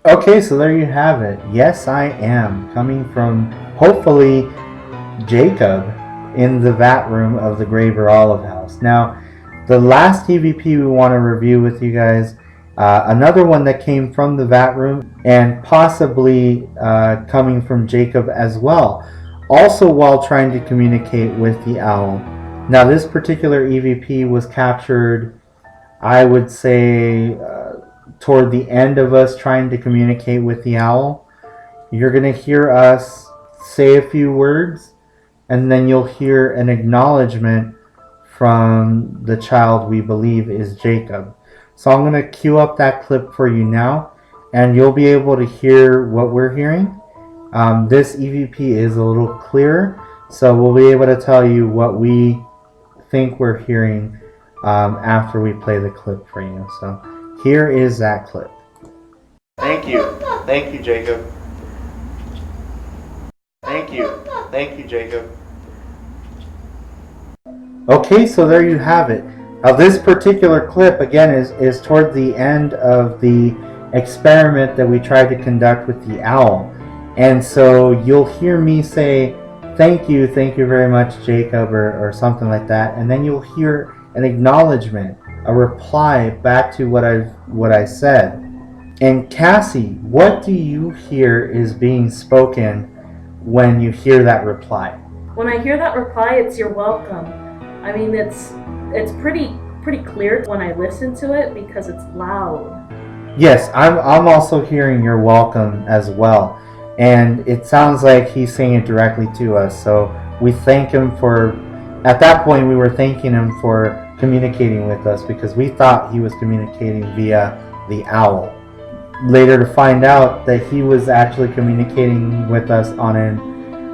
Okay, so there you have it. "Yes, I am," coming from, hopefully, Jacob in the vat room of the Graver Olive House. Now, the last EVP we want to review with you guys, another one that came from the vat room and possibly coming from Jacob as well, also while trying to communicate with the owl. Now, this particular EVP was captured, I would say, toward the end of us trying to communicate with the owl. You're going to hear us say a few words, and then you'll hear an acknowledgement from the child we believe is Jacob. So I'm going to cue up that clip for you now, and you'll be able to hear what we're hearing. This EVP is a little clearer, so we'll be able to tell you what we think we're hearing after we play the clip for you. So here is that clip. "Thank you. Thank you, Jacob. Thank you. Thank you, Jacob." Okay, so there you have it. Now this particular clip, again, is toward the end of the experiment that we tried to conduct with the owl. And so you'll hear me say, thank you very much, Jacob, or something like that. And then you'll hear an acknowledgement, a reply back to what I said. And Cassie, what do you hear is being spoken when you hear that reply? When I hear that reply, it's "you're welcome." I mean, it's pretty clear when I listen to it because it's loud. Yes, I'm also hearing "you're welcome" as well. And it sounds like he's saying it directly to us. So we thank him for, at that point we were thanking him for communicating with us because we thought he was communicating via the owl. Later to find out that he was actually communicating with us on an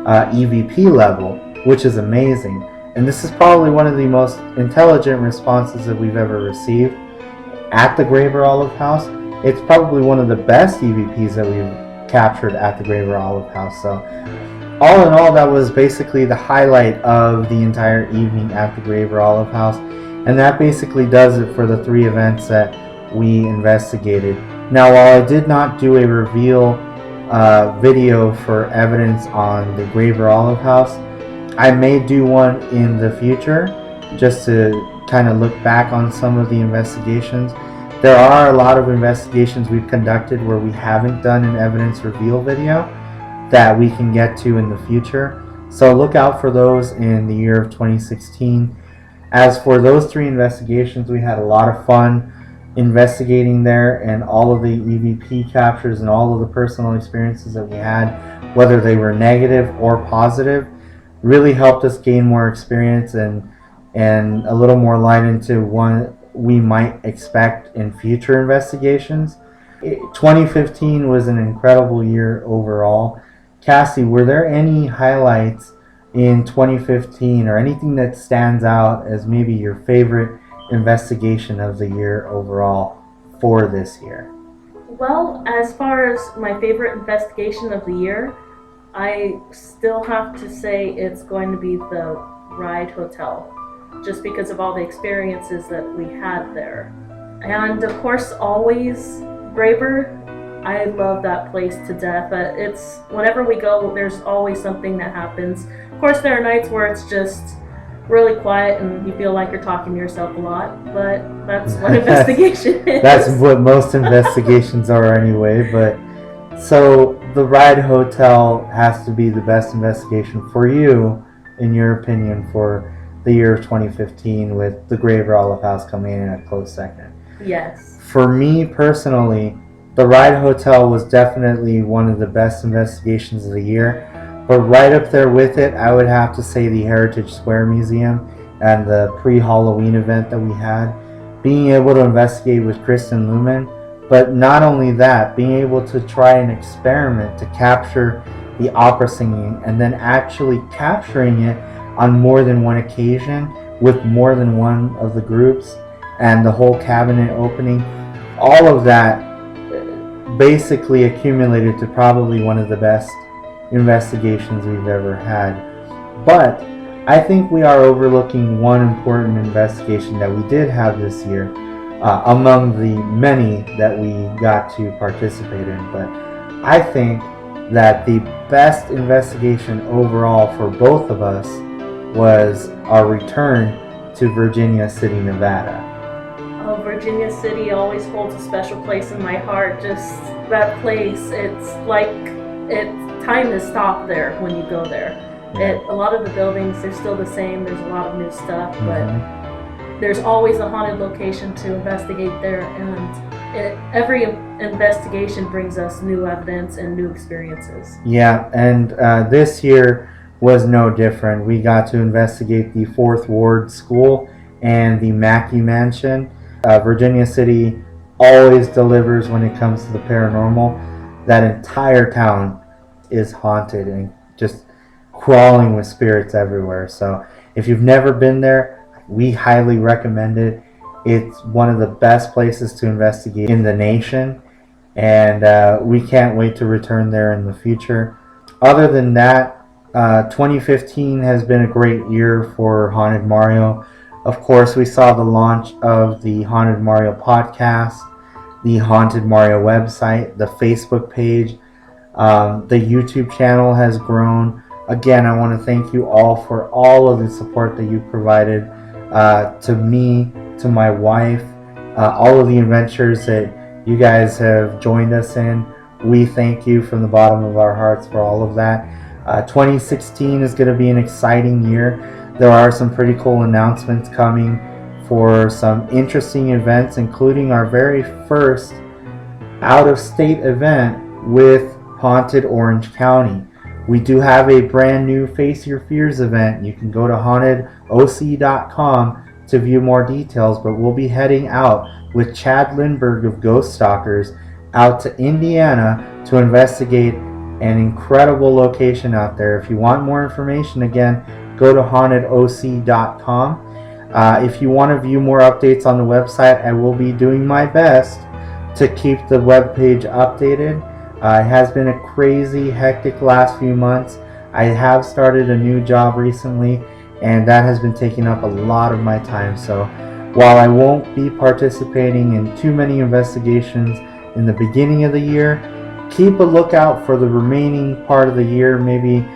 EVP level, which is amazing. And this is probably one of the most intelligent responses that we've ever received at the Graver Olive House. It's probably one of the best EVPs that we've captured at the Graver Olive House. So all in all, that was basically the highlight of the entire evening at the Graver Olive House. And that basically does it for the 3 events that we investigated. Now, while I did not do a reveal video for evidence on the Graver Olive House, I may do one in the future just to kind of look back on some of the investigations. There are a lot of investigations we've conducted where we haven't done an evidence reveal video that we can get to in the future. So look out for those in the year of 2016. As for those 3 investigations, we had a lot of fun investigating there, and all of the EVP captures and all of the personal experiences that we had, whether they were negative or positive, really helped us gain more experience and a little more light into what we might expect in future investigations. 2015 was an incredible year overall. Cassie, were there any highlights in 2015 or anything that stands out as maybe your favorite investigation of the year overall for this year? Well, as far as my favorite investigation of the year, I still have to say it's going to be the Ride Hotel, just because of all the experiences that we had there. And of course, always Graver. I love that place to death. But it's whenever we go, there's always something that happens. Of course, there are nights where it's just really quiet and you feel like you're talking to yourself a lot, but that's what investigation is. That's what most investigations are anyway. But so the Ride Hotel has to be the best investigation for you, in your opinion, for the year of 2015, with the Graver Olive House coming in at close second. Yes. For me personally, the Ride Hotel was definitely one of the best investigations of the year. But right up there with it, I would have to say the Heritage Square Museum and the pre-Halloween event that we had. Being able to investigate with Kristen Lumen, but not only that, being able to try an experiment to capture the opera singing and then actually capturing it on more than one occasion with more than one of the groups and the whole cabinet opening. All of that basically accumulated to probably one of the best investigations we've ever had. But I think we are overlooking one important investigation that we did have this year, among the many that we got to participate in. But I think that the best investigation overall for both of us was our return to Virginia City, Nevada. Oh, Virginia City always holds a special place in my heart. Just that place, it's like time has stopped there when you go there. A lot of the buildings, they're still the same. There's a lot of new stuff, but there's always a haunted location to investigate there, and every investigation brings us new evidence and new experiences. Yeah, and this year was no different. We got to investigate the 4th Ward School and the Mackey Mansion. Virginia City always delivers when it comes to the paranormal. That entire town is haunted and just crawling with spirits everywhere. So if you've never been there, we highly recommend it. It's one of the best places to investigate in the nation, and we can't wait to return there in the future. Other than that, 2015 has been a great year for Haunted Mario. Of course, we saw the launch of the Haunted Mario podcast, the Haunted Mario website, the Facebook page, the YouTube channel has grown. Again, I want to thank you all for all of the support that you provided to me, to my wife, all of the adventures that you guys have joined us in. We thank you from the bottom of our hearts for all of that. 2016 is going to be an exciting year. There are some pretty cool announcements coming for some interesting events, including our very first out-of-state event with Haunted Orange County. We do have a brand new Face Your Fears event. You can go to hauntedOC.com to view more details, but we'll be heading out with Chad Lindbergh of Ghost Stalkers out to Indiana to investigate an incredible location out there. If you want more information, again, go to hauntedOC.com. If you want to view more updates on the website, I will be doing my best to keep the webpage updated. It has been a crazy, hectic last few months. I have started a new job recently, and that has been taking up a lot of my time. So while I won't be participating in too many investigations in the beginning of the year, keep a lookout for the remaining part of the year. Maybe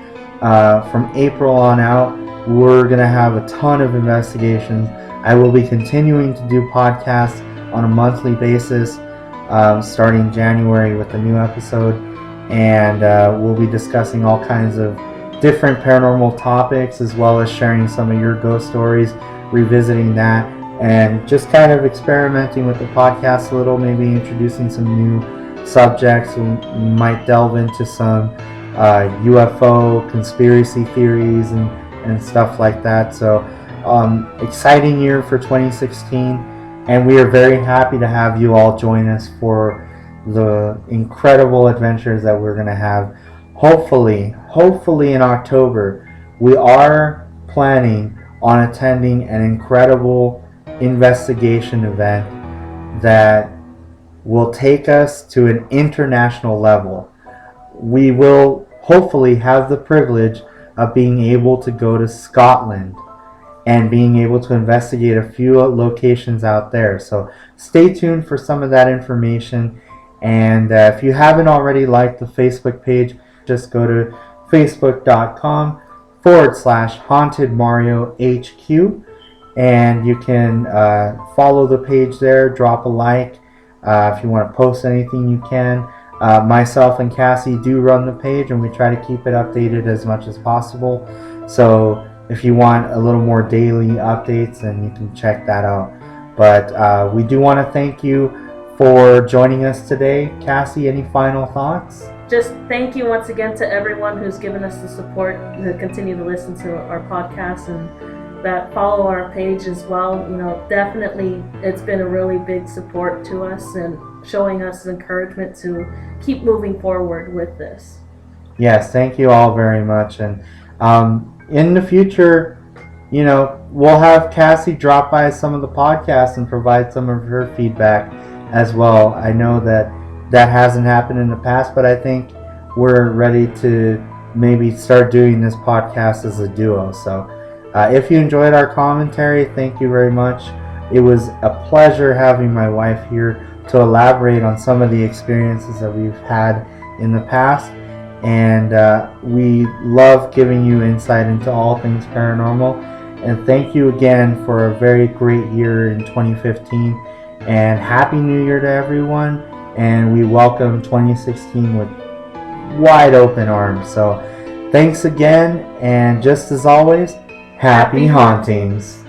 from April on out, we're going to have a ton of investigations. I will be continuing to do podcasts on a monthly basis starting January with a new episode, and we'll be discussing all kinds of different paranormal topics, as well as sharing some of your ghost stories, revisiting that, and just kind of experimenting with the podcast a little, maybe introducing some new subjects. We might delve into some UFO conspiracy theories and stuff like that. So exciting year for 2016, and we are very happy to have you all join us for the incredible adventures that we're going to have. Hopefully in October, we are planning on attending an incredible investigation event that will take us to an international level. We will hopefully have the privilege of being able to go to Scotland and being able to investigate a few locations out there. So stay tuned for some of that information. And if you haven't already liked the Facebook page, just go to facebook.com/HauntedMarioHQ, and you can follow the page there, drop a like. If you want to post anything, you can. Myself and Cassie do run the page, and we try to keep it updated as much as possible. So if you want a little more daily updates, then you can check that out. But we do want to thank you for joining us today. Cassie, any final thoughts? Just thank you once again to everyone who's given us the support to continue to listen to our podcast and that follow our page as well. You know, definitely it's been a really big support to us and showing us encouragement to keep moving forward with this. Yes, thank you all very much. And in the future, you know, we'll have Cassie drop by some of the podcasts and provide some of her feedback as well. I know that hasn't happened in the past, but I think we're ready to maybe start doing this podcast as a duo. So if you enjoyed our commentary, thank you very much. It was a pleasure having my wife here to elaborate on some of the experiences that we've had in the past. And we love giving you insight into all things paranormal. And thank you again for a very great year in 2015. And Happy New Year to everyone. And we welcome 2016 with wide open arms. So thanks again. And just as always, happy hauntings.